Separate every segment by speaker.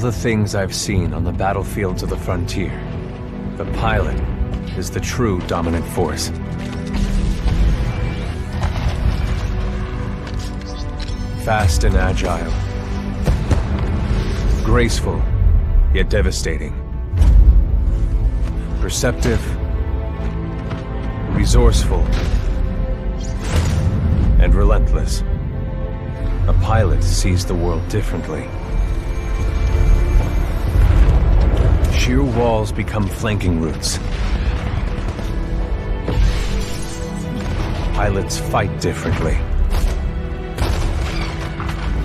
Speaker 1: the things I've seen on the battlefields of the frontier, the pilot is the true dominant force. Fast and agile. Graceful, yet devastating. Perceptive, resourceful, and relentless. A pilot sees the world differently. Sheer walls become flanking routes. Pilots fight differently.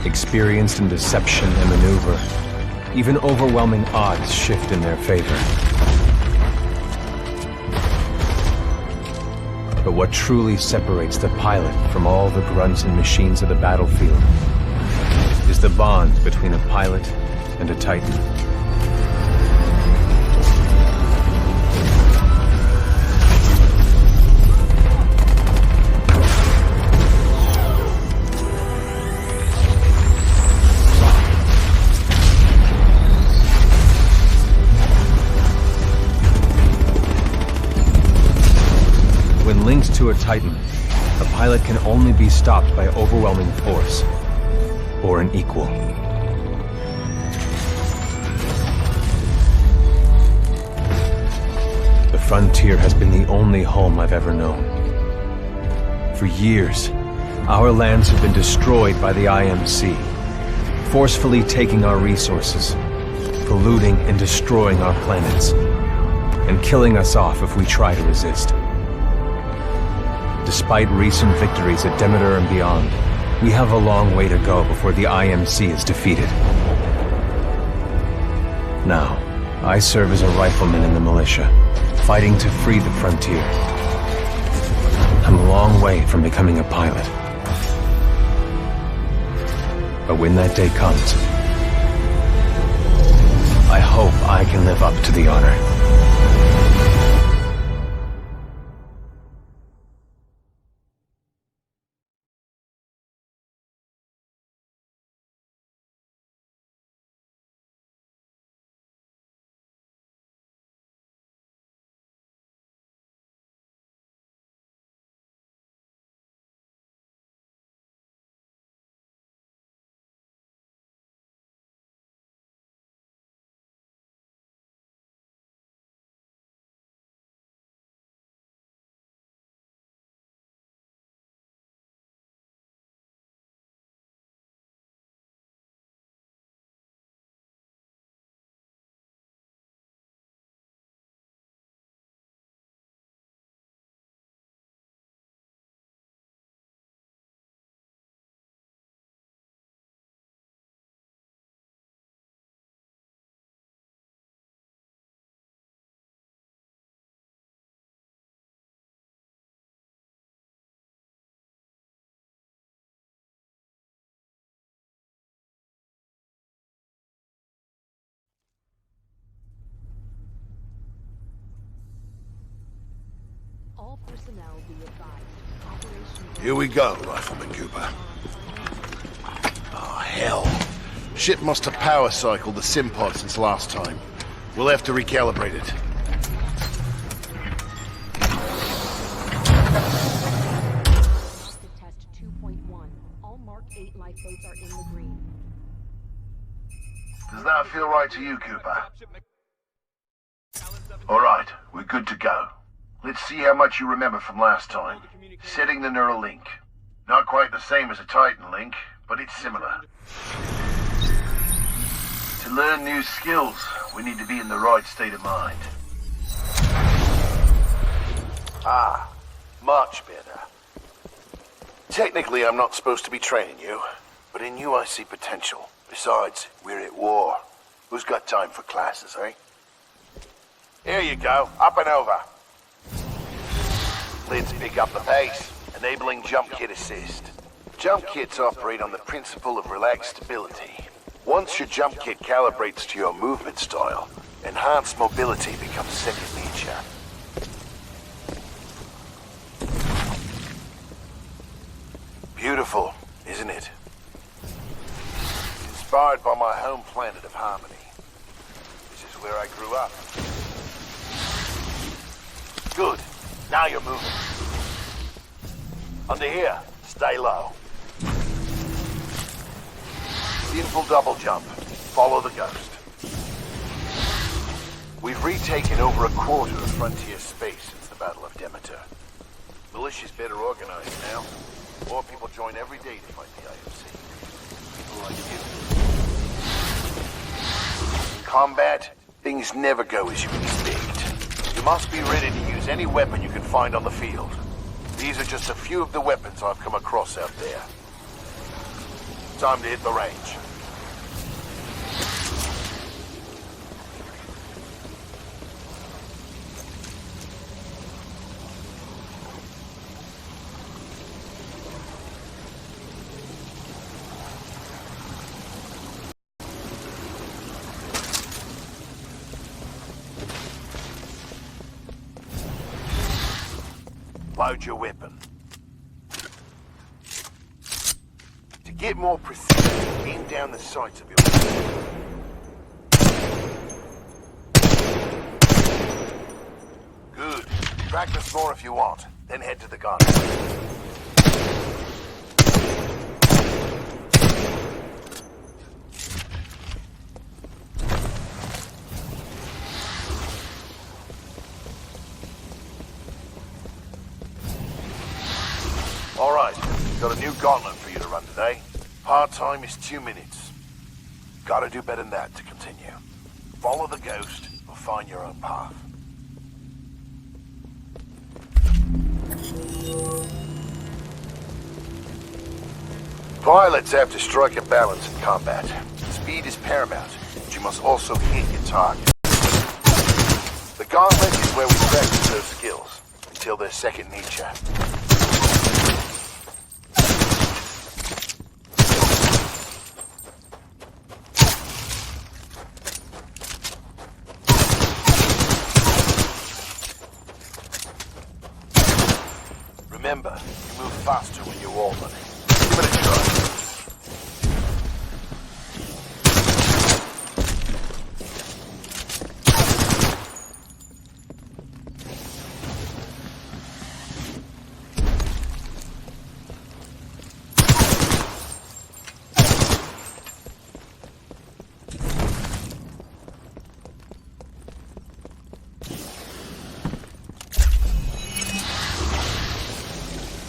Speaker 1: Experienced in deception and maneuver, even overwhelming odds shift in their favor. But what truly separates the pilot from all the grunts and machines of the battlefield is the bond between a pilot and a Titan. When linked to a Titan, a pilot can only be stopped by overwhelming force, or an equal. The frontier has been the only home I've ever known. For years, our lands have been destroyed by the IMC, forcefully taking our resources, polluting and destroying our planets, and killing us off if we try to resist. Despite recent victories at Demeter and beyond, we have a long way to go before the IMC is defeated. Now, I serve as a rifleman in the militia, fighting to free the frontier. I'm a long way from becoming a pilot. But when that day comes, I hope I can live up to the honor.
Speaker 2: All personnel be advised. Operation.
Speaker 3: Here we go, Rifleman Cooper. Oh, hell. Ship must have power cycled the sim pod since last time. We'll have to recalibrate it.
Speaker 2: Test 2.1. All Mark 8 lifeboats are in the green.
Speaker 3: Does that feel right to you, Cooper? All right, we're good to go. Let's see how much you remember from last time. Setting the neural link. Not quite the same as a Titan link, but it's similar. To learn new skills, we need to be in the right state of mind. Ah, much better. Technically, I'm not supposed to be training you, but in you I see potential. Besides, we're at war. Who's got time for classes, eh? Here you go, up and over. Let's pick up the pace, enabling jump kit assist. Jump kits operate on the principle of relaxed stability. Once your jump kit calibrates to your movement style, enhanced mobility becomes second nature. Beautiful, isn't it? Inspired by my home planet of Harmony. where I grew up. Good. Now you're moving. Under here, stay low. Simple double jump. Follow the ghost. We've retaken over a quarter of frontier space since the Battle of Demeter. Militia's better organized now. More people join every day to fight the IMC. People like you. In combat, things never go as you expect. You must be ready to use any weapon you can find on the field. These are just a few of the weapons I've come across out there. Time to hit the range. Load your weapon. To get more precision, aim down the sights of your weapon. Good. Practice more if you want, then head to the gun. Alright, got a new gauntlet for you to run today. Hard time is 2 minutes. Gotta do better than that to continue. Follow the ghost or find your own path. Pilots have to strike a balance in combat. Speed is paramount, but you must also hit your target. The gauntlet is where we practice those skills, until they're second nature. Remember, you move faster when you're all running. Give it a try.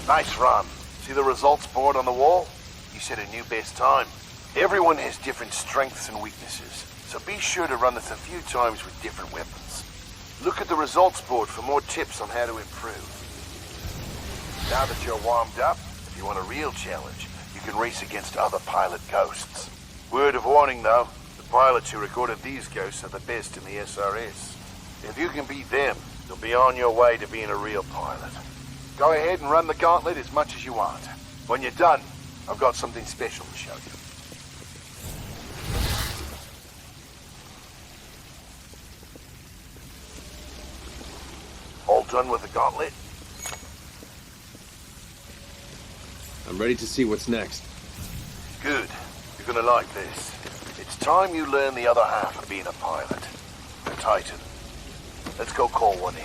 Speaker 3: Nice run. See the results board on the wall? You set a new best time. Everyone has different strengths and weaknesses, so be sure to run this a few times with different weapons. Look at the results board for more tips on how to improve. Now that you're warmed up, if you want a real challenge, you can race against other pilot ghosts. Word of warning though, the pilots who recorded these ghosts are the best in the SRS. If you can beat them, you'll be on your way to being a real pilot. Go ahead and run the gauntlet as much as you want. When you're done, I've got something special to show you. All done with the gauntlet?
Speaker 1: I'm ready to see what's next.
Speaker 3: Good. You're gonna like this. It's time you learn the other half of being a pilot. A Titan. Let's go call one in.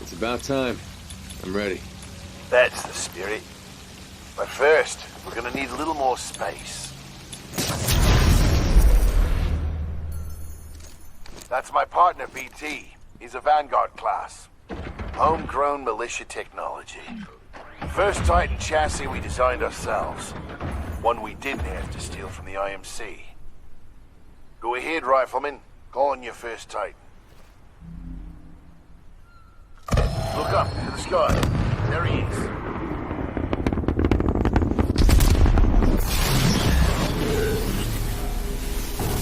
Speaker 1: It's about time. I'm ready.
Speaker 3: That's the spirit. But first, we're gonna need a little more space. That's my partner, BT. He's a Vanguard class. Homegrown militia technology. First Titan chassis we designed ourselves. One we didn't have to steal from the IMC. Go ahead, Rifleman. Call on your first Titan. Look up to the sky. There he is.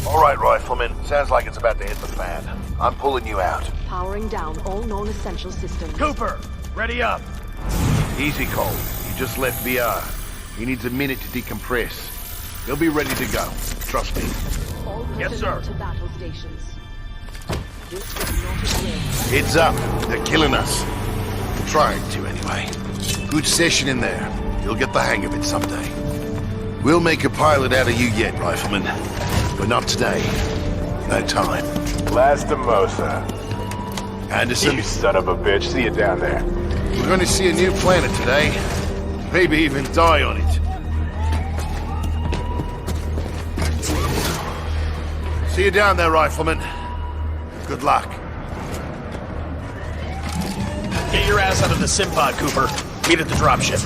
Speaker 3: All right, Rifleman. Sounds like it's about to hit the fan. I'm pulling you out.
Speaker 2: Powering down all known essential systems.
Speaker 3: Cooper, ready up. Easy, Cole. He just left VR. He needs a minute to decompress. He'll be ready to go. Trust me.
Speaker 2: All
Speaker 3: Yes, sir.
Speaker 2: to battle stations. This is not a game.
Speaker 3: Heads up. They're killing us. Trying to, anyway. Good session in there. You'll get the hang of it someday. We'll make a pilot out of you yet, Rifleman. But not today. No time.
Speaker 4: Lastimosa.
Speaker 3: Anderson,
Speaker 4: You son of a bitch. See you down there.
Speaker 3: we're going to see a new planet today. Maybe even die on it. See you down there, Rifleman. Good luck.
Speaker 5: Get your ass out of the sim pod, Cooper. Meet at the dropship.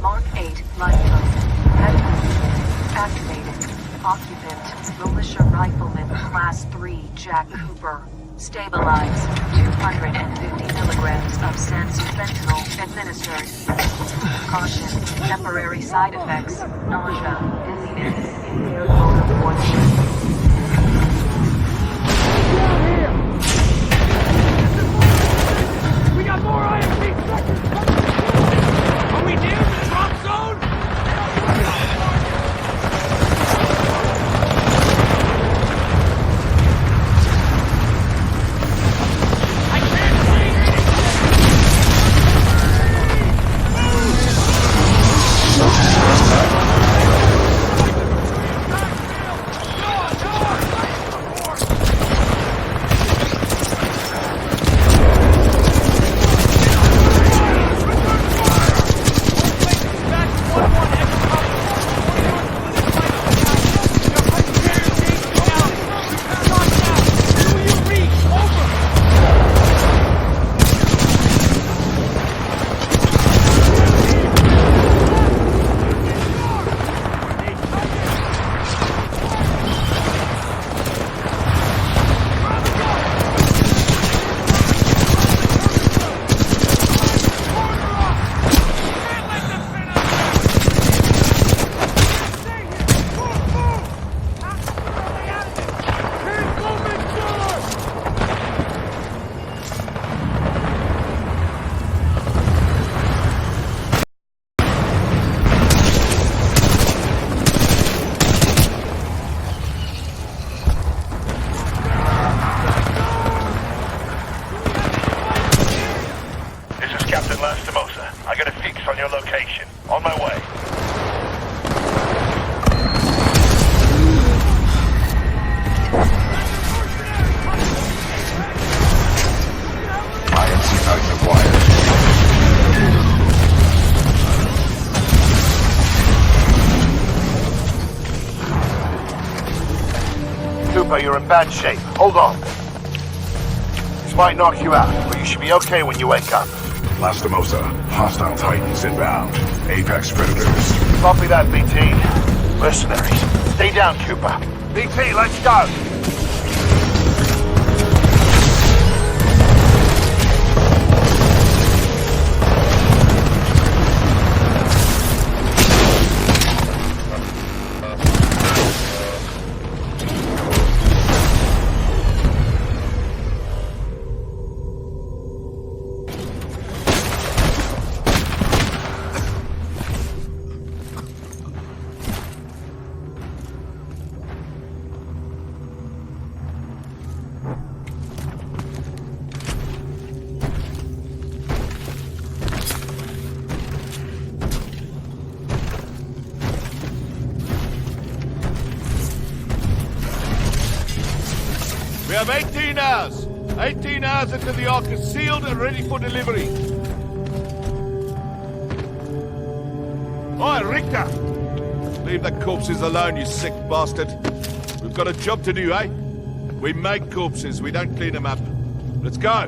Speaker 2: Mark 8 lifeboat. Activated. Occupant, militia rifleman, class 3, Jack Cooper. Stabilize. 250 milligrams of sensu fentanyl administered. Caution. Temporary side effects. Nausea, dizziness, impaired motor function.
Speaker 6: We got more IMC sectors coming! Are we near the drop zone? I can't see
Speaker 3: Cooper, you're in bad shape. Hold on. This might knock you out, but you should be okay when you wake up.
Speaker 7: Lastimosa, hostile Titans inbound. Apex Predators.
Speaker 3: Copy that, BT. Mercenaries. Stay down, Cooper. BT, let's go!
Speaker 8: We have 18 hours. 18 hours until the Ark is sealed and ready for delivery. Oi, Richter! Leave the corpses alone, you sick bastard. We've got a job to do, eh? We make corpses, we don't clean them up. Let's go!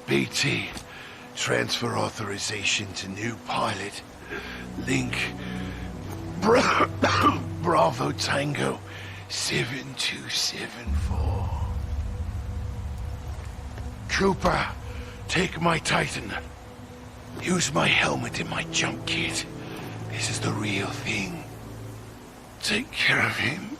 Speaker 3: BT, transfer authorization to new pilot. Link, Bravo Tango 7274. Cooper, take my Titan. Use my helmet and my jump kit. This is the real thing. Take care of him.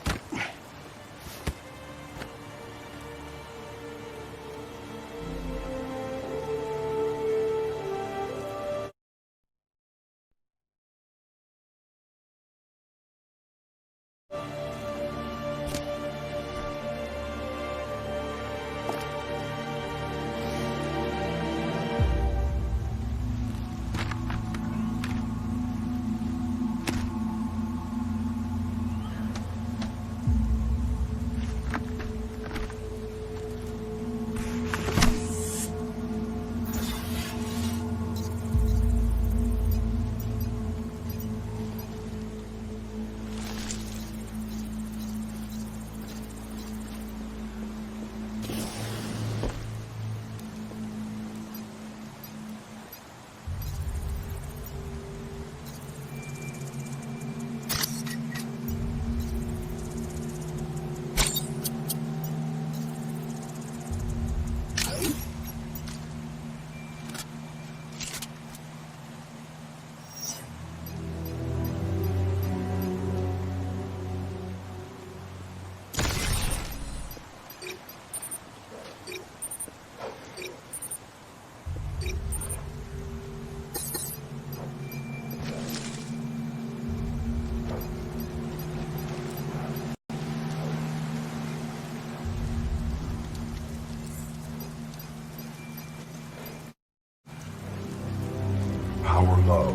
Speaker 7: Power low.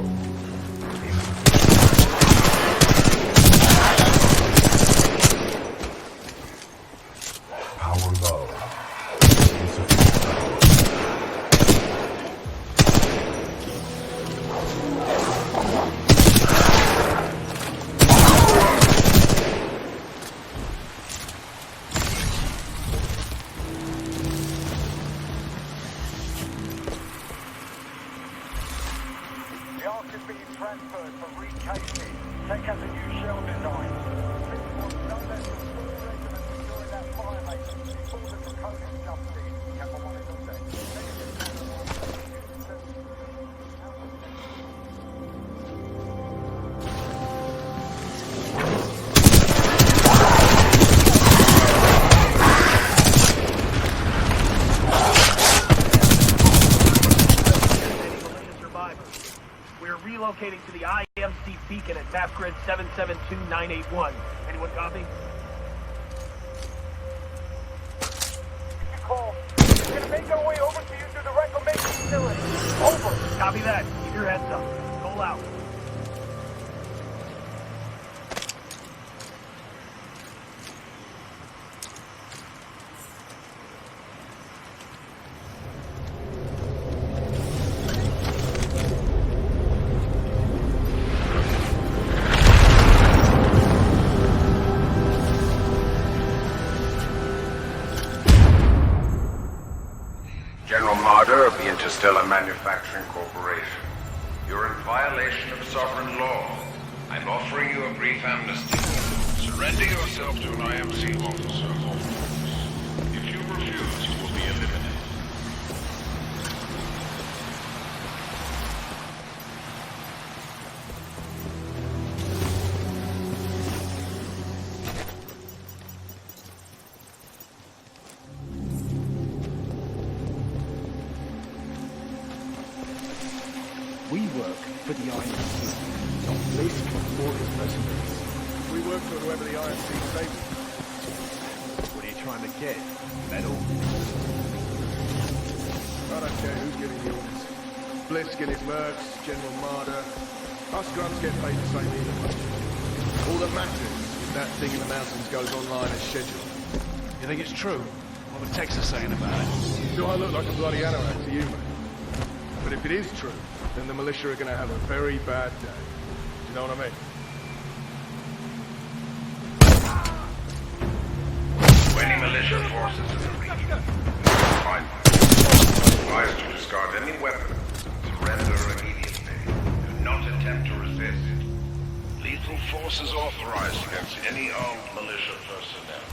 Speaker 7: Power low.
Speaker 9: The Ark is being transferred for recasing. Tech has a new shell design. This was done
Speaker 5: We're relocating to the IMC beacon at map grid 772981. Anyone copy?
Speaker 9: Call. We're gonna make our way over to you through the reclamation facility. Over.
Speaker 5: Copy that. Keep your heads up. Roll out.
Speaker 10: General Marder of the Interstellar Manufacturing Corporation. You're in violation of sovereign law. I'm offering you a brief amnesty. Surrender yourself to an IMC officer. If you refuse, you will be eliminated.
Speaker 6: We work for the IMC, not Blisk or his mercenaries.
Speaker 8: We work for whoever the IMC favors.
Speaker 6: What are you trying to get? Medal?
Speaker 8: I don't care who's giving the orders. Blisk and his mercs, General Marder. Us grunts get paid the same either way. All that matters is that thing in the mountains goes online as scheduled.
Speaker 6: You think it's true? What the texts are saying about it?
Speaker 8: Do I look like a bloody anorak to you, mate? But if it is true, then the militia are gonna have a very bad day. Do you know what I mean?
Speaker 10: Any militia forces in the region. Fine. Advise to discard any weapons. Surrender immediately. Do not attempt to resist. Lethal force is authorized against any armed militia personnel.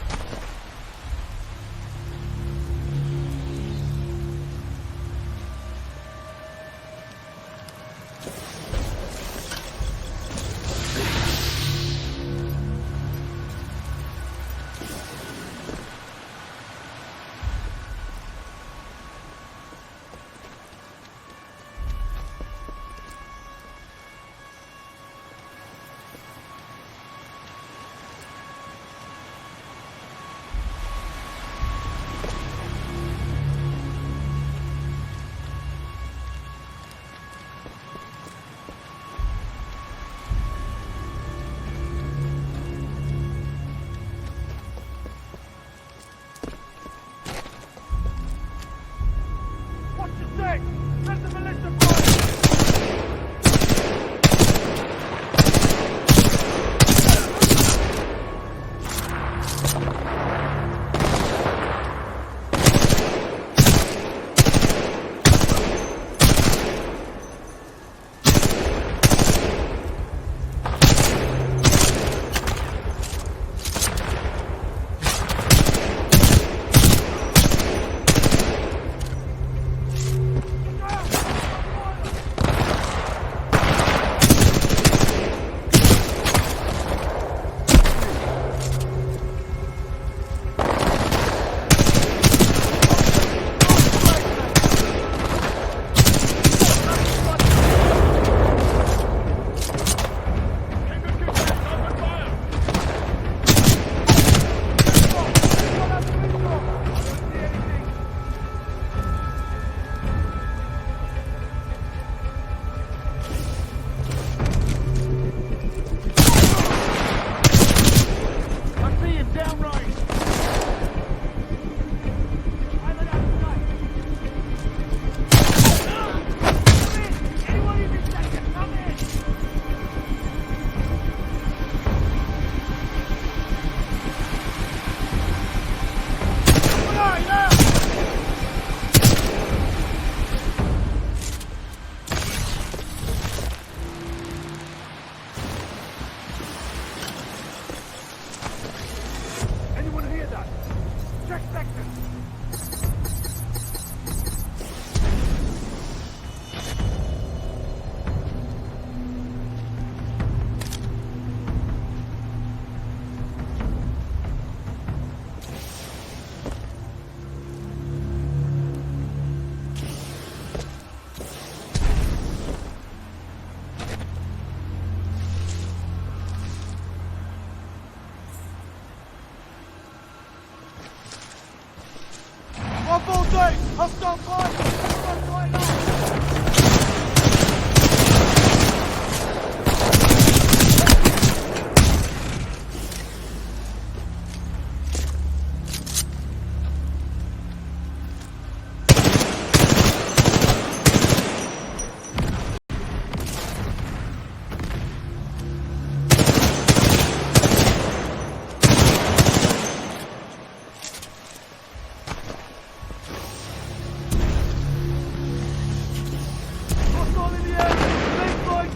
Speaker 6: Bomb in the air! Baseline!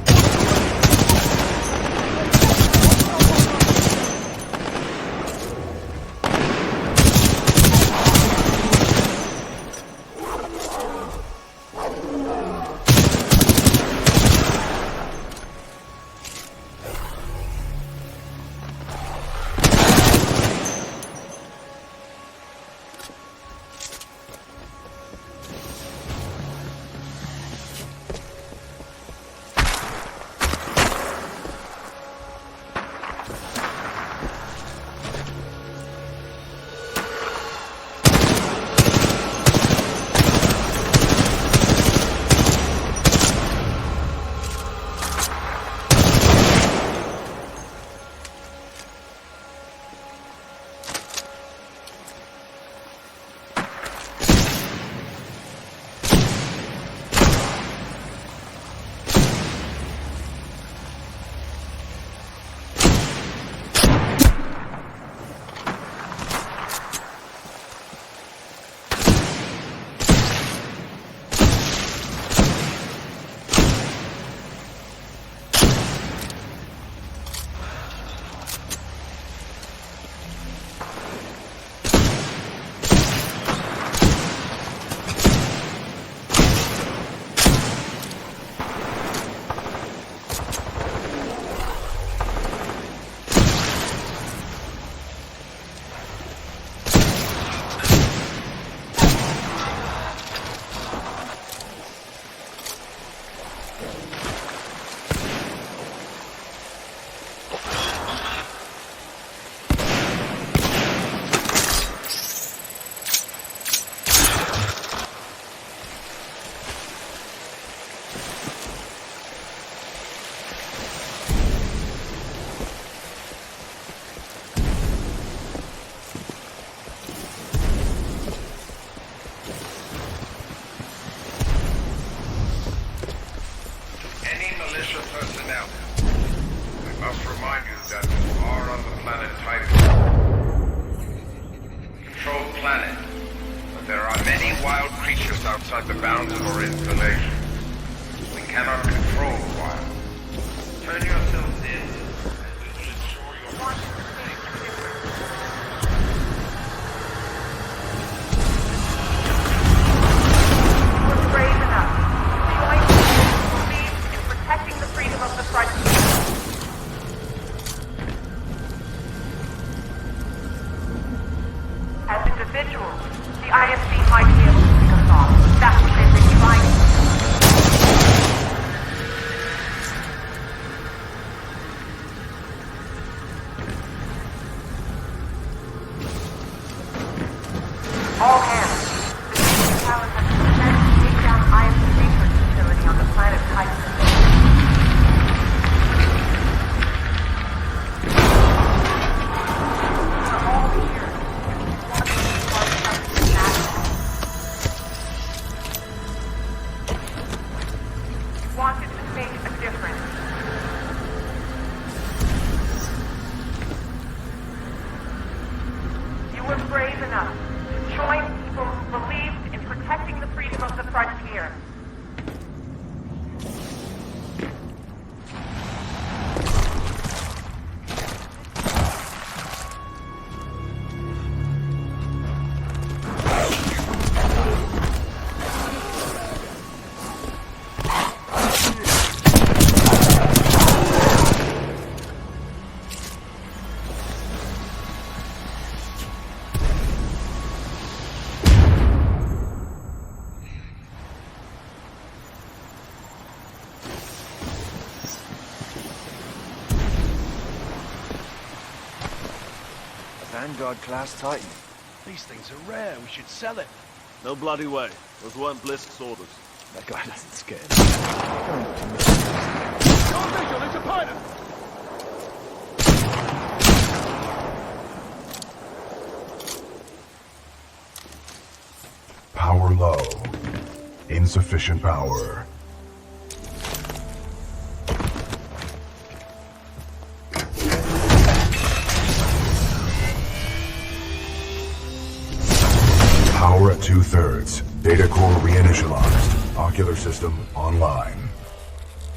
Speaker 10: personnel. I must remind you that you are on the planet Titanfall. Controlled planet, but there are many wild creatures outside the bounds of our installation. We cannot control the wild. Turn yourselves in, and we will ensure your safety.
Speaker 9: As individuals, the IMC might be able to pick us off. That's what they've been trying to do. All hands. The Titan Tower has been sent to take down IMC research facility on the planet Titan. Wanted to make a difference. You were brave enough to join people who believed in protecting the freedom of the frontier.
Speaker 11: Vanguard-class Titan.
Speaker 6: These things are rare. We should sell it. No bloody way. Those weren't Blisk's orders.
Speaker 11: That guy doesn't scare me.
Speaker 6: Don't visual, it's a pilot!
Speaker 7: Power low. Insufficient power. Power at 2/3. Data core reinitialized. Ocular system online.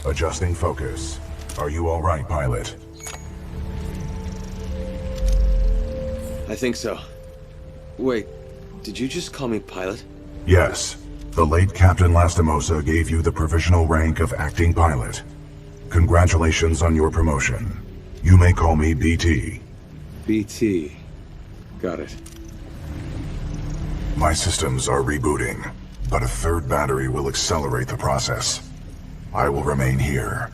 Speaker 7: Adjusting focus. Are you all right, pilot?
Speaker 11: I think so. Wait, did you just call me pilot?
Speaker 7: Yes. The late Captain Lastimosa gave you the provisional rank of acting pilot. Congratulations on your promotion. You may call me BT.
Speaker 11: BT. Got it.
Speaker 7: My systems are rebooting, but a third battery will accelerate the process. I will remain here.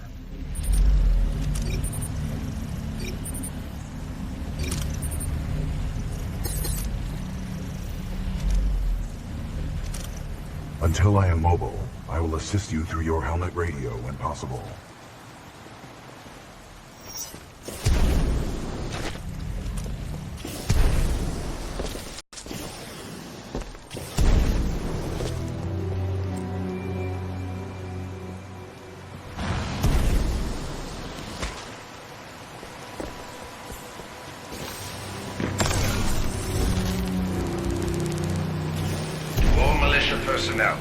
Speaker 7: Until I am mobile, I will assist you through your helmet radio when possible.
Speaker 10: Personnel.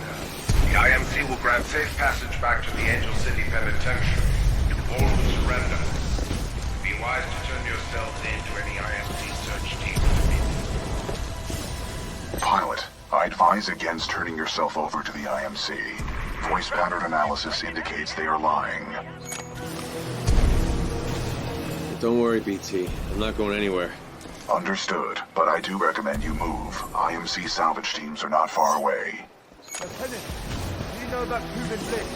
Speaker 10: The IMC will grant safe passage back to the Angel City Penitentiary to all who surrender. Be wise to turn yourselves in to any IMC search team.
Speaker 7: Pilot, I advise against turning yourself over to the IMC. Voice pattern analysis indicates they are lying.
Speaker 11: Don't worry, BT. I'm not going anywhere.
Speaker 7: Understood, but I do recommend you move. IMC salvage teams are not far away.
Speaker 6: Lieutenant, do you know about Cuban Bliss?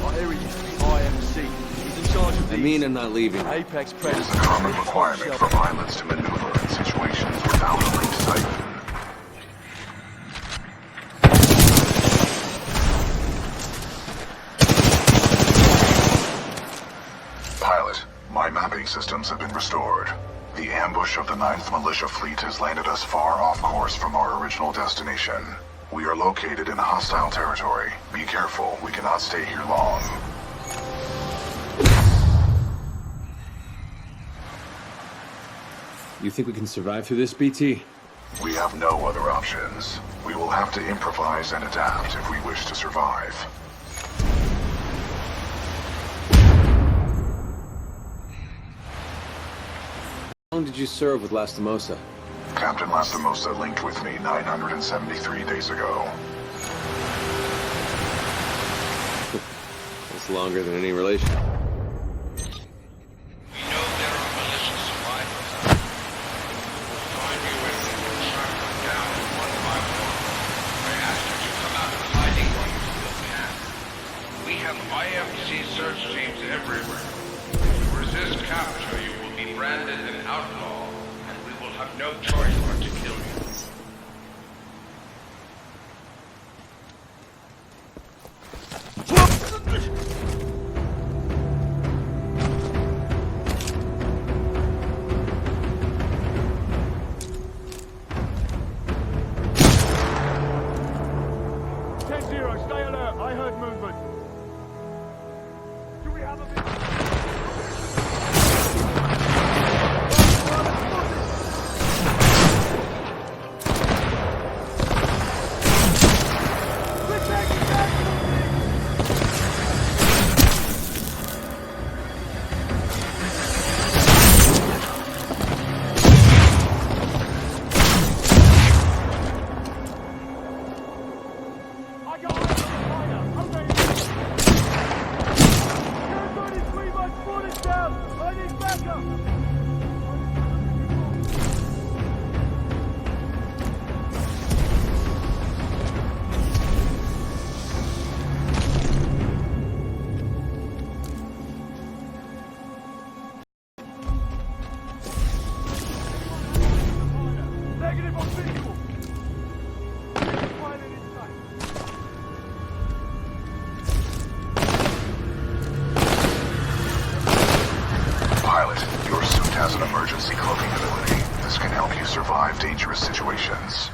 Speaker 6: I hear he used to be IMC. He's in charge of these.
Speaker 11: I mean I'm not leaving.
Speaker 6: Apex
Speaker 7: It
Speaker 6: Predators.
Speaker 7: is a common requirement for pilots to maneuver in situations without a linked siphon. Pilot, my mapping systems have been restored. The ambush of the 9th Militia Fleet has landed us far off course from our original destination. We are located in hostile territory. Be careful, we cannot stay here long.
Speaker 11: You think we can survive through this, BT?
Speaker 7: We have no other options. We will have to improvise and adapt if we wish to survive.
Speaker 11: How long did you serve with Lastimosa?
Speaker 7: Captain Lastimosa linked with me 973 days ago.
Speaker 11: That's longer than any relation.
Speaker 10: We know there are malicious survivors out there. We'll find you and we will track them down one by one. I ask you to come out of hiding while you still can. We have IMC search teams everywhere. To resist capture, you will be branded an outlaw, and we will have no choice but to kill you.
Speaker 6: Stay alert. I heard movement. Do we have a bit?
Speaker 7: has an emergency cloaking ability. This can help you survive dangerous situations.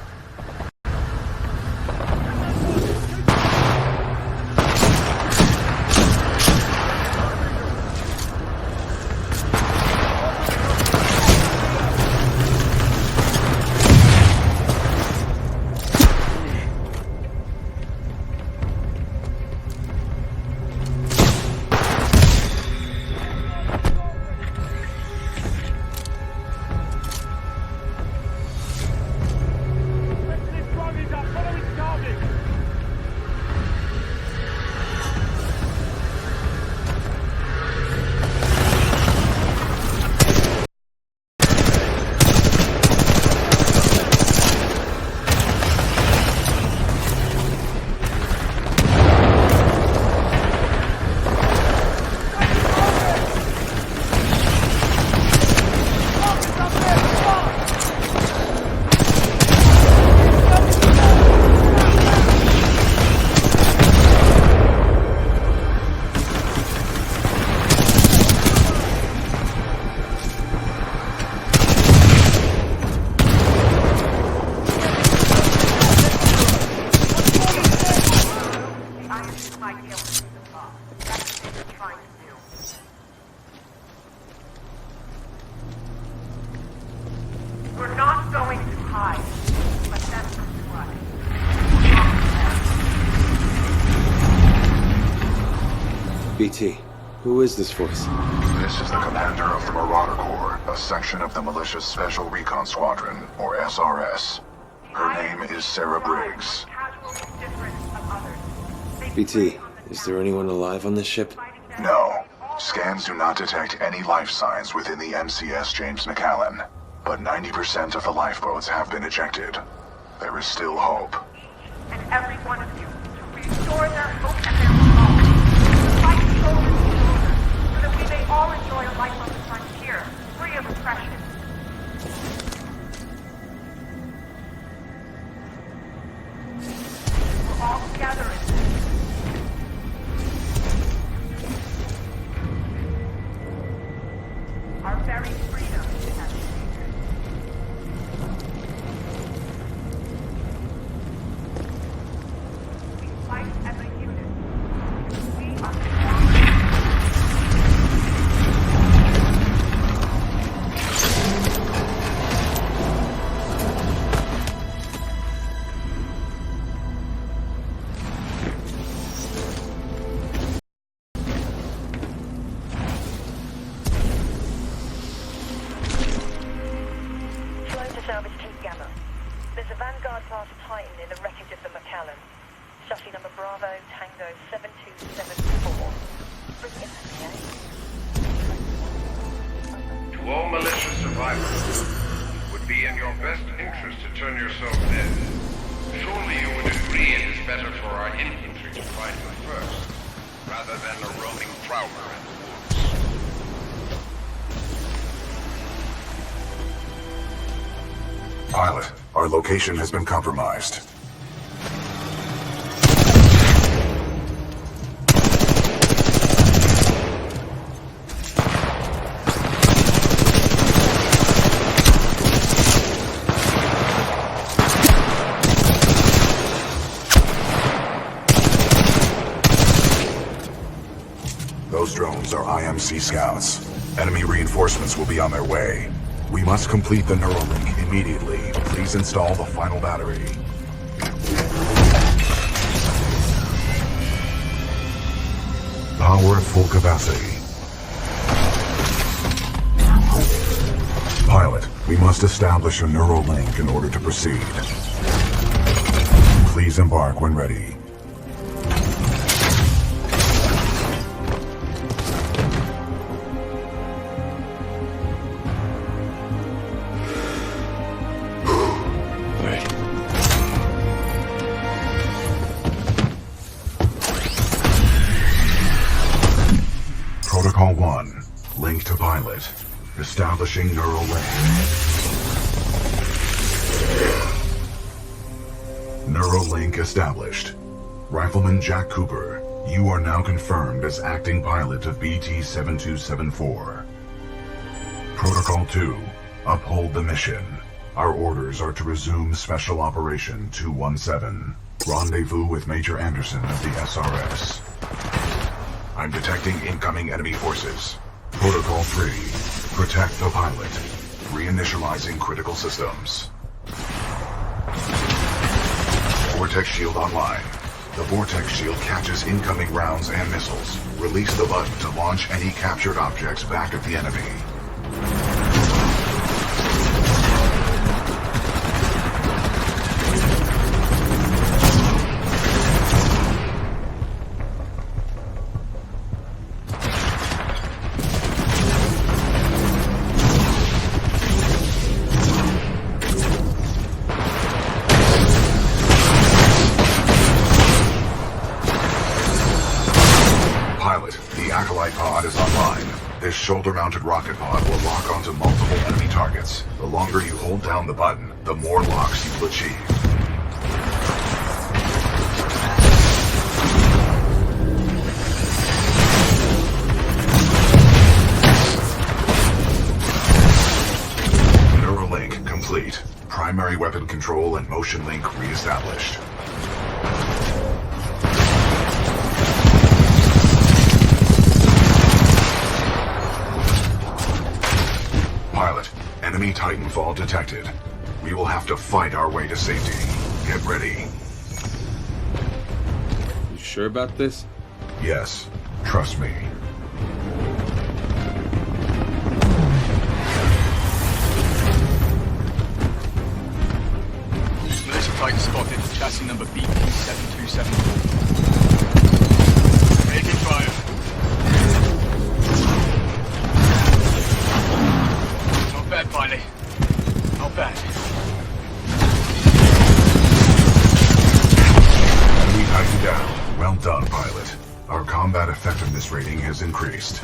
Speaker 11: BT, who is this voice?
Speaker 7: This is the commander of the Marauder Corps, a section of the militia's Special Recon Squadron, or SRS. Her name is Sarah Briggs.
Speaker 11: BT, is there anyone alive on this ship?
Speaker 7: No. Scans do not detect any life signs within the MCS James McAllen, but 90% of the lifeboats have been ejected. There is still hope.
Speaker 9: And every one of you to restore their hope and their resolve. To fight shoulder to shoulder, so that we may all enjoy a life on the frontier, free of oppression. We're all together in this. Our very freedom is at stake. We fight as a unit. We are strong.
Speaker 12: Salvage Team Gamma. There's a Vanguard-class Titan in the wreckage of the McAllen. Chassis number Bravo Tango 7274. Bring it in,
Speaker 10: To all militia survivors, it would be in your best interest to turn yourself in. Surely you would agree it is better for our infantry to fight them first, rather than a roaming prowler in the woods.
Speaker 7: Pilot, our location has been compromised. Those drones are IMC scouts. Enemy reinforcements will be on their way. We must complete the Neuralink immediately. Please install the final battery. Power at full capacity. Pilot, we must establish a Neuralink in order to proceed. Please embark when ready. Protocol 1. Link to pilot. Establishing neural link. Neural link established. Rifleman Jack Cooper, you are now confirmed as acting pilot of BT-7274. Protocol 2. Uphold the mission. Our orders are to resume Special Operation 217. Rendezvous with Major Anderson of the SRS. I'm detecting incoming enemy forces. Protocol 3. Protect the pilot. Reinitializing critical systems. Vortex shield online. The Vortex shield catches incoming rounds and missiles. Release the button to launch any captured objects back at the enemy. This shoulder-mounted rocket pod will lock onto multiple enemy targets. The longer you hold down the button, the more locks you will achieve. Neuralink complete. Primary weapon control and motion link re-established. Pilot, enemy Titanfall detected. We will have to fight our way to safety. Get ready.
Speaker 11: You sure about this?
Speaker 7: Yes. Trust me.
Speaker 6: Militia Titan spotted. Chassis number BP7274. Taking fire. Not bad, pilot. Not bad.
Speaker 7: Enemy Titan down. Well done, pilot. Our combat effectiveness rating has increased.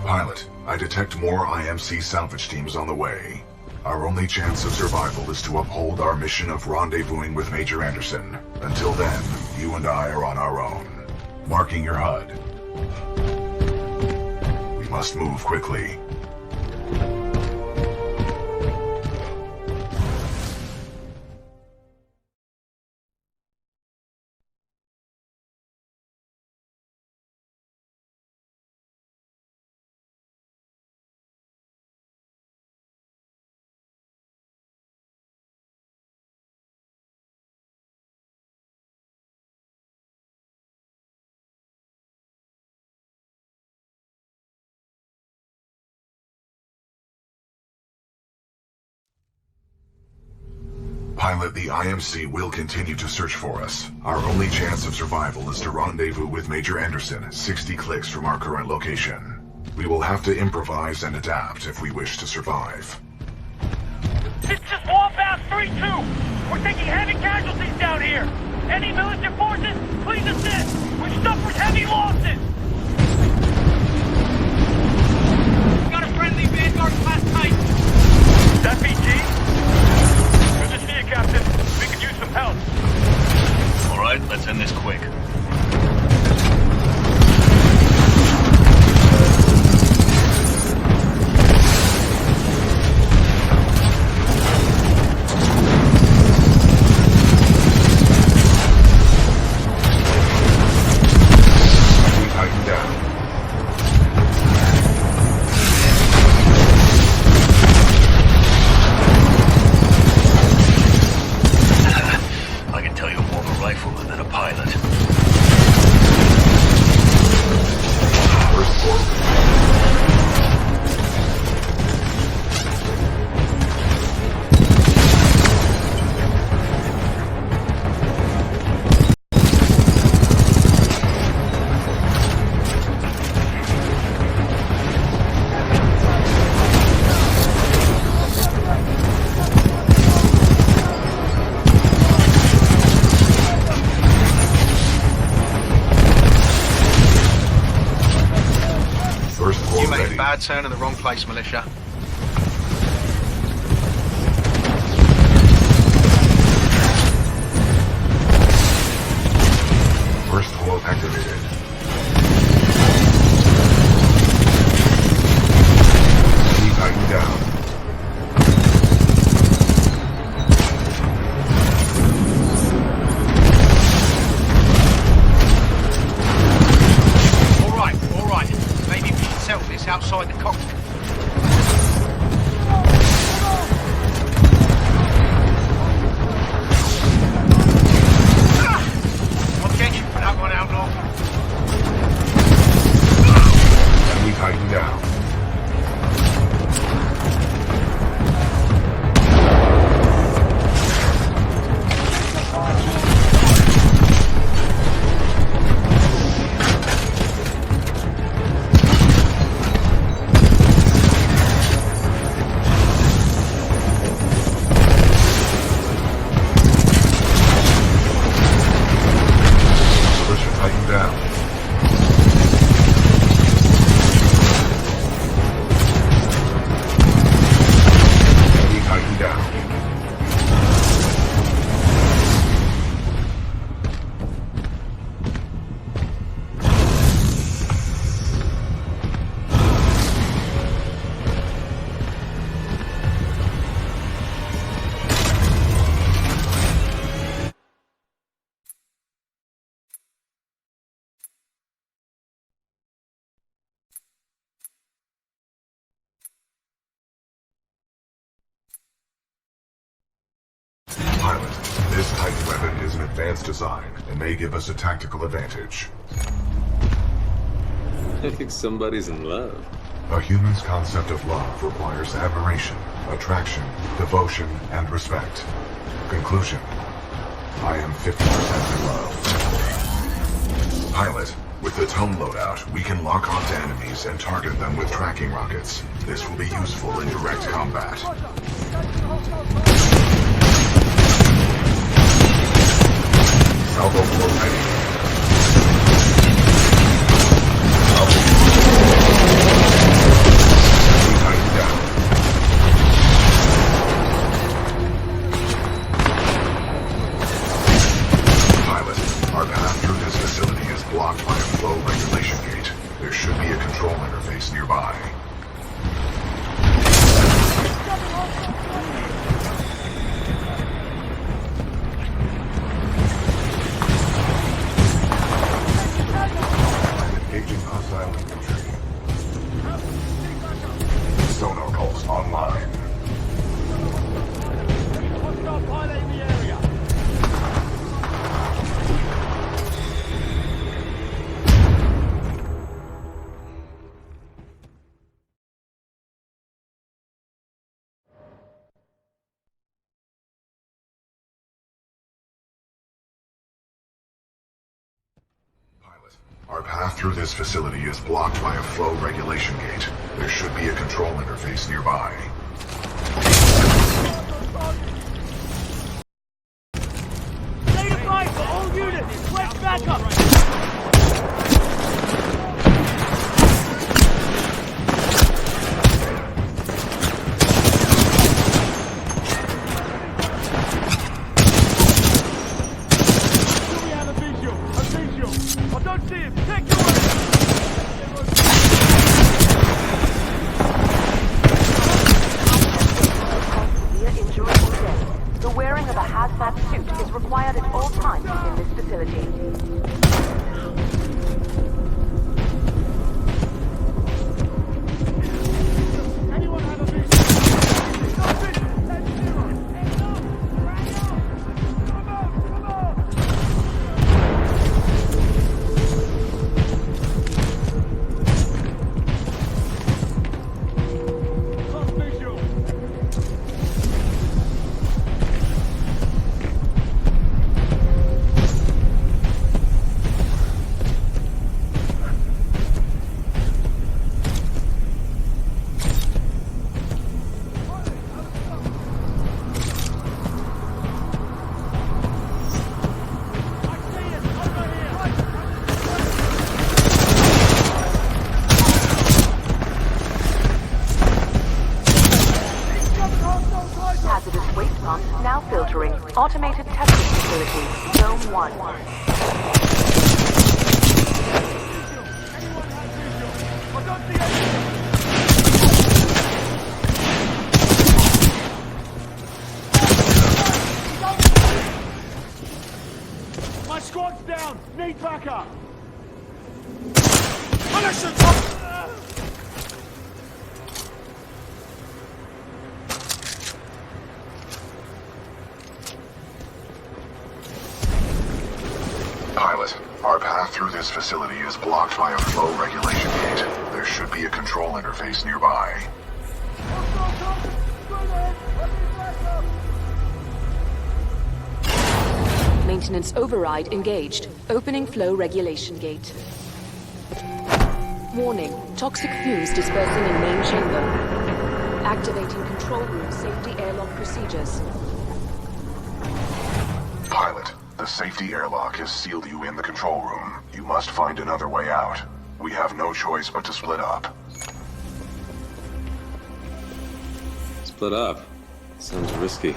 Speaker 7: Pilot, I detect more IMC salvage teams on the way. Our only chance of survival is to uphold our mission of rendezvousing with Major Anderson. Until then, you and I are on our own. Marking your HUD. We must move quickly. Pilot, the IMC will continue to search for us. Our only chance of survival is to rendezvous with Major Anderson, 60 clicks from our current location. We will have to improvise and adapt if we wish to survive.
Speaker 5: It's just Wallbound 3-2. We're taking heavy casualties down here. Any militia forces, please assist. We've suffered heavy losses.
Speaker 6: We got a friendly Vanguard class Titan.
Speaker 5: That BG? Good to see you, Captain. We could use some help.
Speaker 6: All right, let's end this quick.
Speaker 7: Titan down.
Speaker 6: I can tell you're more of a rifleman than a pilot.
Speaker 7: First floor. First floor
Speaker 6: You made
Speaker 7: ready.
Speaker 6: a bad turn in the wrong place, militia.
Speaker 7: First floor activated. Enemy Titan down.
Speaker 6: All right. Maybe we should settle this outside the cockpit. I'll get you for that one, Outlaw.
Speaker 7: Enemy Titan down. Militia Titan down. Enemy Titan down. Pilot, this Titan weapon is an advanced design and may give us a tactical advantage.
Speaker 11: I think somebody's in love.
Speaker 7: A human's concept of love requires admiration, attraction, devotion, and respect. Conclusion: I am 50% in love. Pilot, with the tone loadout, we can lock onto enemies and target them with tracking rockets. This will be useful in direct combat. Salvo for ready. Salvo tighten down. Pilot, our path through this facility is blocked by a flow regulation gate. There should be a control interface nearby. Engaging hostile infantry. Sonar pulse online.
Speaker 6: Hostile pilot in the area.
Speaker 7: Pilot, our path through this facility is blocked by a flow regulation gate. There should be a control interface nearby.
Speaker 6: Stay to fight for all units. Request backup. We have a visual. I don't see him. Take your
Speaker 13: Severe injury or death. The wearing of a hazmat suit is required at all times within this facility.
Speaker 6: Anyone have a visual? Lost visual.
Speaker 13: Hazardous waste pumps now filtering. Automated testing facility. Zone 1.
Speaker 6: My squad's down! Need backup!
Speaker 7: Pilot, our path through this facility is blocked by a flow regulation gate. There should be a control interface nearby.
Speaker 2: Maintenance override engaged. Opening flow regulation gate. Warning. Toxic fumes dispersing in main chamber. Activating control room safety airlock procedures.
Speaker 7: Pilot, the safety airlock has sealed you in the control room. You must find another way out. We have no choice but to split up.
Speaker 11: Split up. Sounds risky.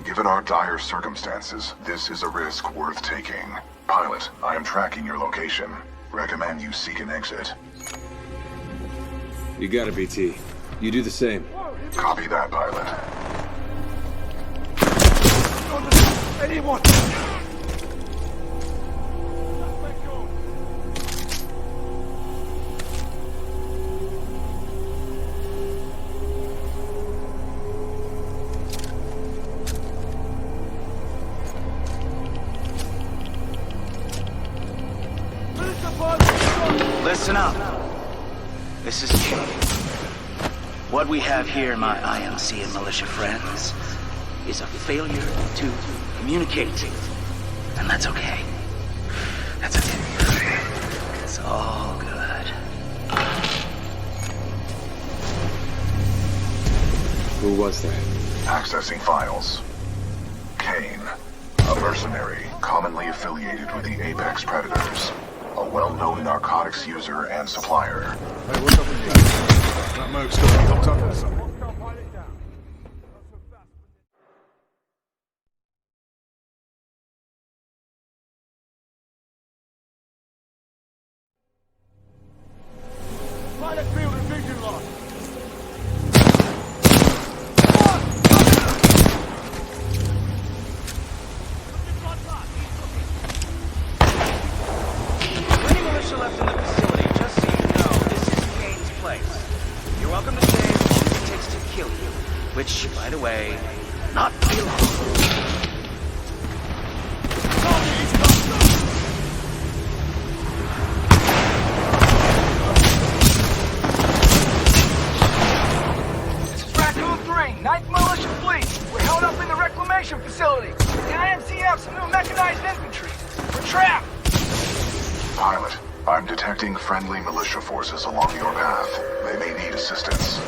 Speaker 7: Given our dire circumstances, this is a risk worth taking. Pilot, I am tracking your location. Recommend you seek an exit.
Speaker 11: You got it, BT. You do the same.
Speaker 7: Copy that, pilot.
Speaker 6: Anyone!
Speaker 14: Listen up. This is King. What we have here, my IMC and militia friends, is a failure to communicate. And that's okay. That's okay. It's all good.
Speaker 11: Who was that?
Speaker 7: Accessing files. Kane, a mercenary commonly affiliated with the Apex Predators. A well-known narcotics user and supplier.
Speaker 8: Hey, what's up with you? That Merc's got me hooked up or something.
Speaker 6: Pilot field and vision lost.
Speaker 14: Any militia left in the facility, just so you know, this is Kane's place. You're welcome to stay as long as it takes to kill you. Which, by the way, not be long.
Speaker 6: This is Raccoon 3, 9th Militia Fleet. We're held up in the reclamation facility. The IMC have some new mechanized infantry. We're trapped.
Speaker 7: Pilot, I'm detecting friendly militia forces along your path. They may need assistance.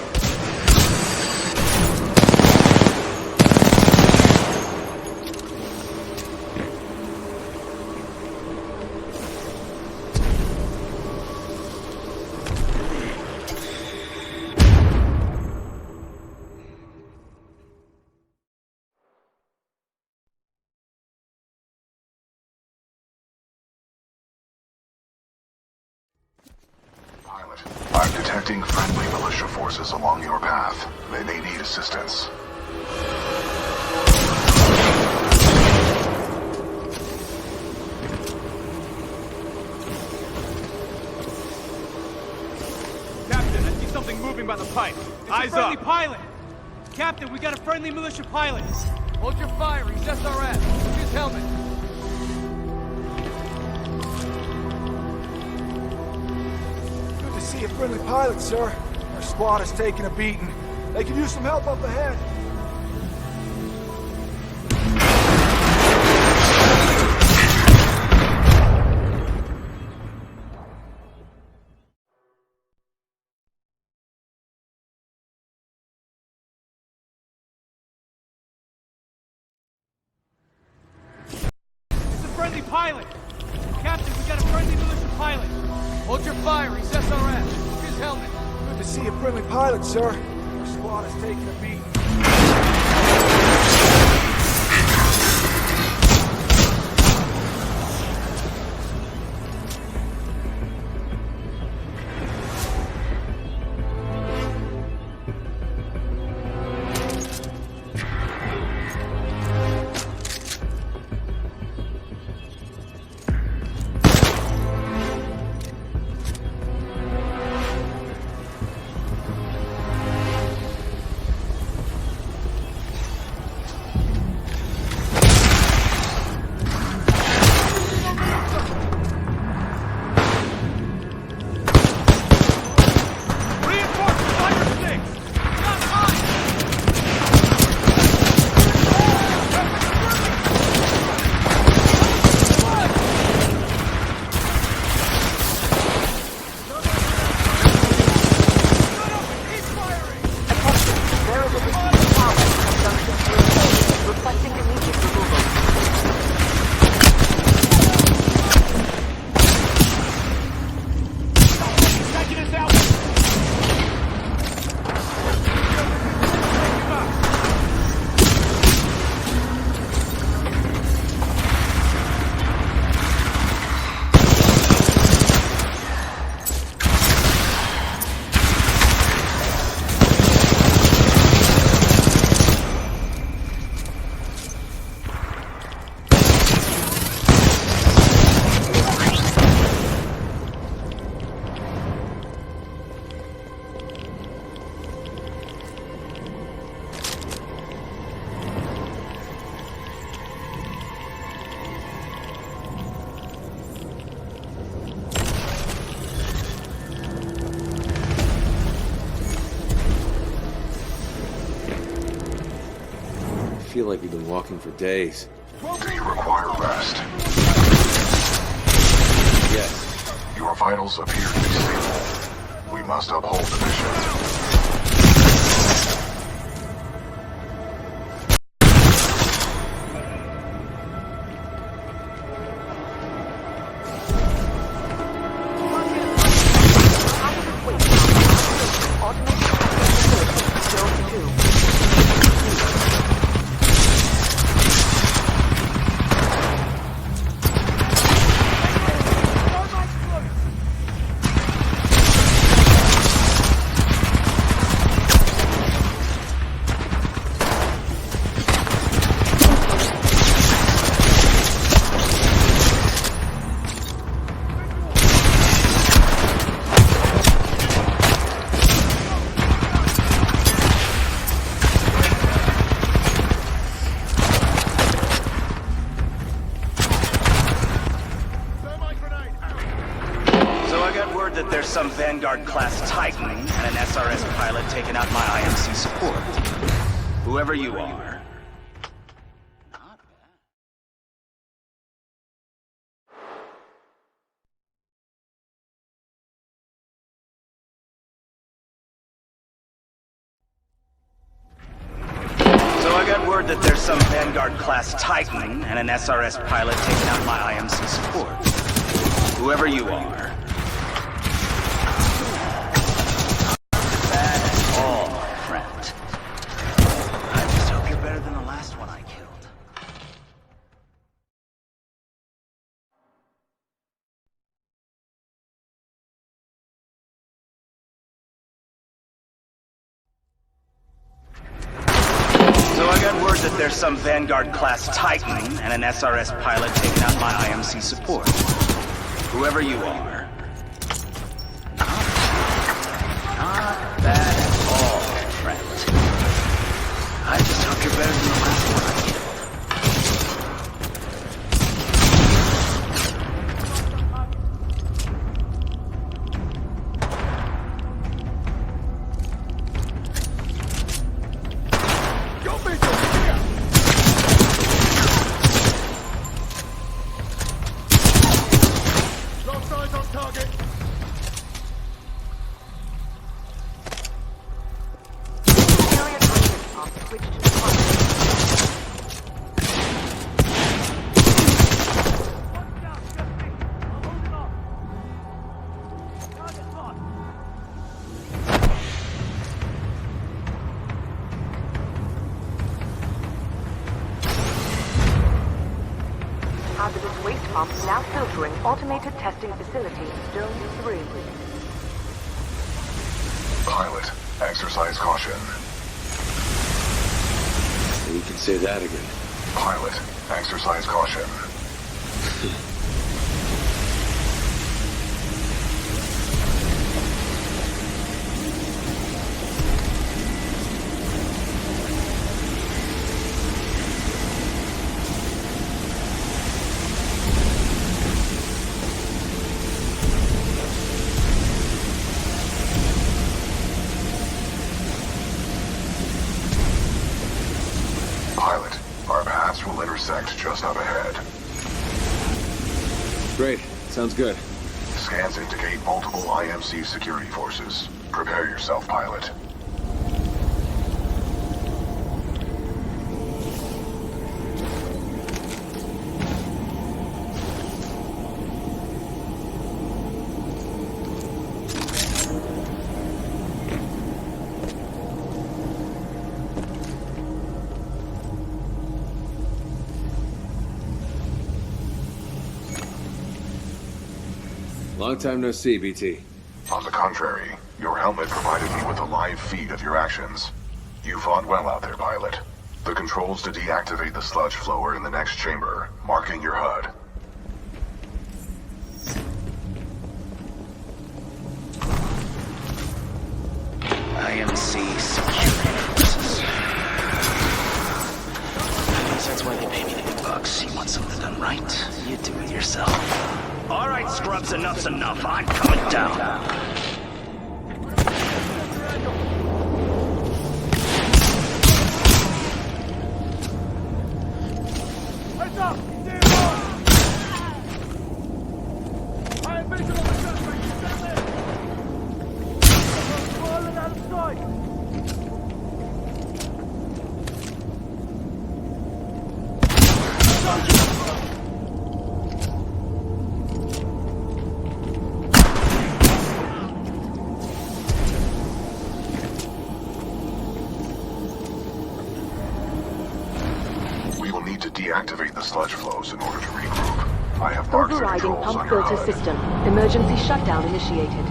Speaker 7: Pilot, I'm detecting friendly militia forces along your path. They may need assistance.
Speaker 6: Captain, I see something moving by the pipe. Eyes up. Friendly pilot. Captain, we got a friendly militia pilot. Hold your fire. He's SRS. His helmet. Good to see a friendly pilot, sir. Our squad is taking a beating. They could use some help up ahead. Friendly pilot! Captain, we got a friendly militia pilot! Hold your fire, he's SRS. His helmet. Good to see a friendly pilot, sir. Our squad is taking a beating.
Speaker 11: feel like we've been walking for days.
Speaker 7: Do you require rest?
Speaker 11: Yes.
Speaker 7: Your vitals appear to be stable. We must uphold the mission.
Speaker 14: That there's some Vanguard-class Titan and an SRS pilot taking out my IMC support. Whoever you are. So I got word that there's some Vanguard-class Titan and an SRS pilot taking out my IMC support. Whoever you are. That there's some Vanguard-class Titan and an SRS pilot taking out my IMC support. Whoever you are. Not bad at all, friend. I just hope you're better than the last one I killed.
Speaker 13: Hazardous waste pump now filtering automated testing facility, Zone 3.
Speaker 7: Pilot, exercise caution.
Speaker 11: You can say that again.
Speaker 7: Pilot, exercise caution. Pilot, our paths will intersect just up ahead.
Speaker 11: Great. Sounds good.
Speaker 7: Scans indicate multiple IMC security forces. Prepare yourself, pilot.
Speaker 11: Long time no see, BT.
Speaker 7: On the contrary, your helmet provided me with a live feed of your actions. You fought well out there, pilot. The controls to deactivate the sludge flower in the next chamber, marking your HUD.
Speaker 14: IMC security forces. I guess that's why they pay me the big bucks. You want something done right? You do it yourself. All right, scrubs, enough's enough. I'm coming down.
Speaker 7: deactivate the sludge flows in order to regroup. I have marked the
Speaker 2: Overriding
Speaker 7: controls
Speaker 2: pump
Speaker 7: on your
Speaker 2: filter
Speaker 7: HUD.
Speaker 2: system. Emergency shutdown initiated.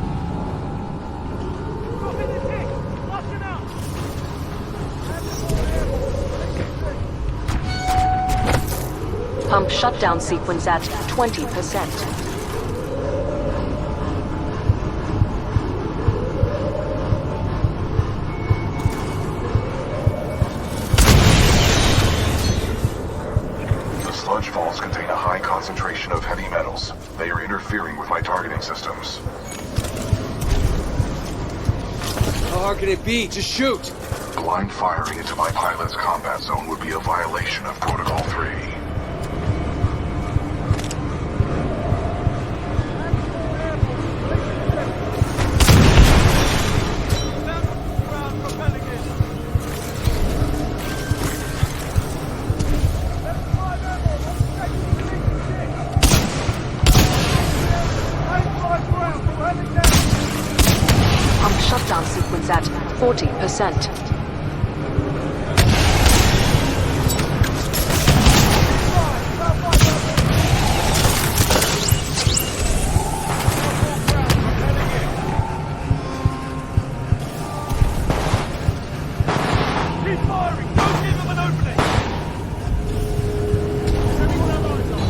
Speaker 2: Pump shutdown sequence at 20%.
Speaker 7: Sludge falls contain a high concentration of heavy metals. They are interfering with my targeting systems.
Speaker 11: How hard can it be? Just shoot!
Speaker 7: Blind firing into my pilot's combat zone would be a violation of Protocol 3.
Speaker 2: Pump shutdown sequence at 40%.
Speaker 5: Keep firing! Don't give them an opening! Everyone have eyes on.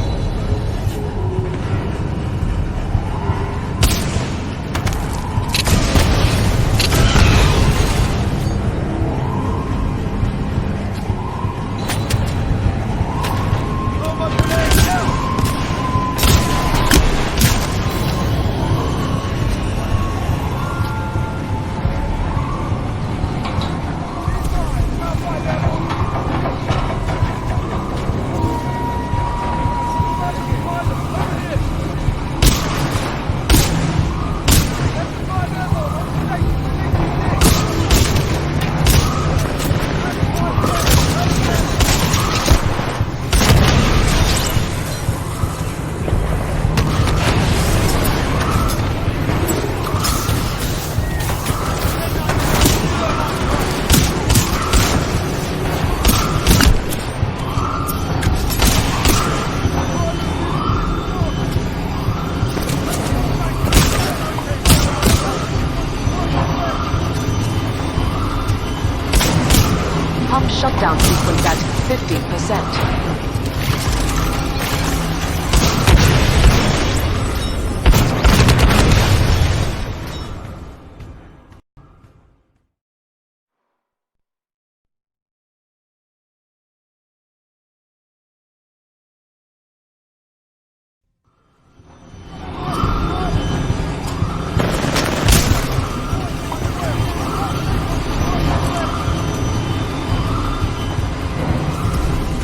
Speaker 2: Pump shutdown sequence at 50%.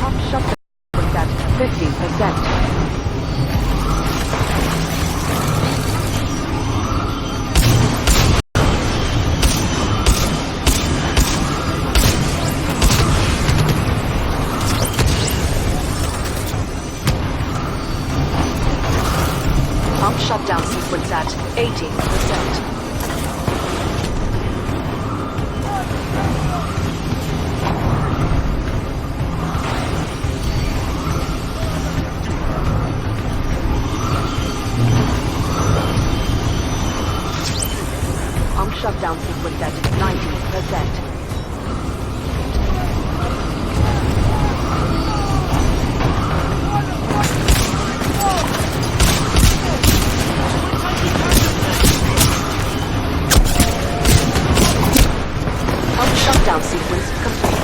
Speaker 2: Pump shutdown sequence at 50%. Pump shutdown sequence at 80%. Pump shutdown sequence at 90%. Pump shutdown sequence complete.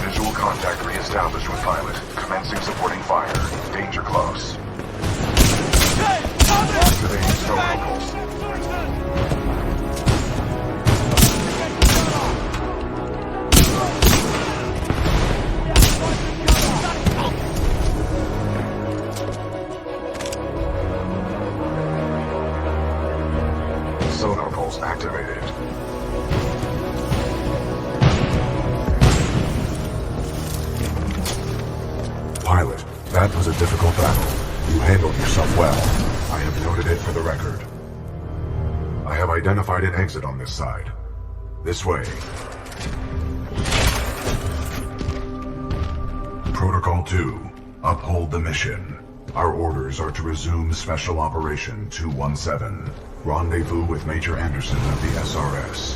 Speaker 7: Visual contact re-established with pilot. Commencing supporting fire. Danger close. Activating sonar pulse. Sonar pulse activated. Pilot, that was a difficult battle. You handled yourself well. I have noted it for the record. I have identified an exit on this side. This way. Protocol 2, uphold the mission. Our orders are to resume Special Operation 217. Rendezvous with Major Anderson of the SRS.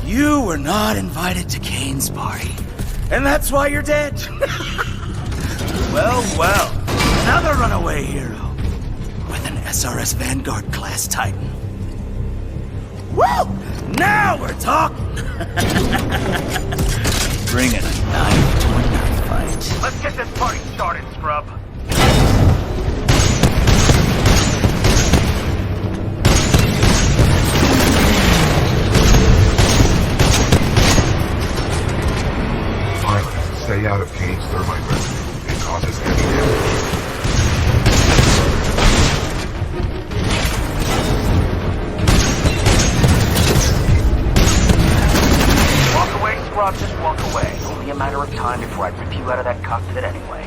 Speaker 14: You were not invited to Kane's party, and that's why you're dead. Well, another runaway hero with an SRS Vanguard class Titan. Woo! Now we're talking. Bringing a knife to a knife fight.
Speaker 5: Let's get this party started, scrub.
Speaker 7: Pilot, stay out of Kane's thermite residue. It causes heavy damage.
Speaker 14: Walk away, scrub, just walk away. Only a matter of time before I rip you out of that cockpit anyway.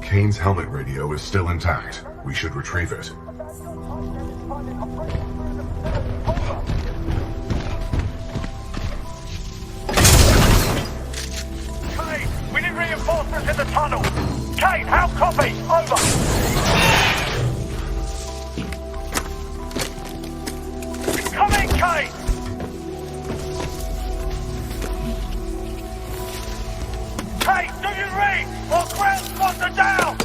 Speaker 7: Kane's helmet radio is still intact. We should retrieve it.
Speaker 5: Kane, we need reinforcements in the tunnel. Kane, how copy? Over. Come in, Kane! Kane, do you read? Or ground squads are down!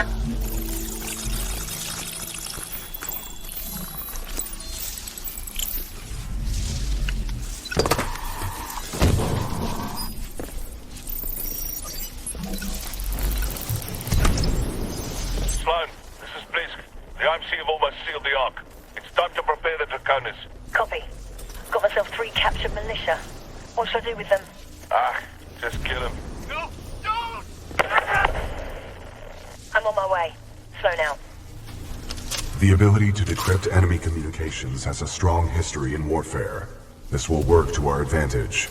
Speaker 15: Sloan, this is Blisk. The IMC have almost sealed the Ark. It's time to prepare the Draconis.
Speaker 12: Copy. Got myself 3 captured militia. What should I do with them?
Speaker 15: Just kill them.
Speaker 5: No! Don't!
Speaker 12: I'm on my way. Slow now.
Speaker 7: The ability to decrypt enemy communications has a strong history in warfare. This will work to our advantage.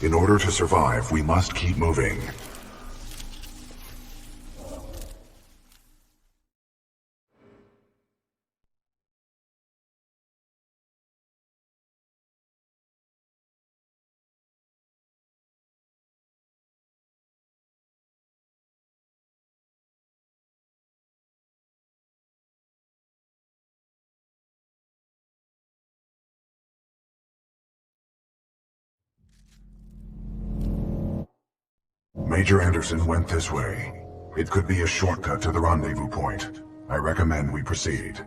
Speaker 7: In order to survive, we must keep moving. Major Anderson went this way. It could be a shortcut to the rendezvous point. I recommend we proceed.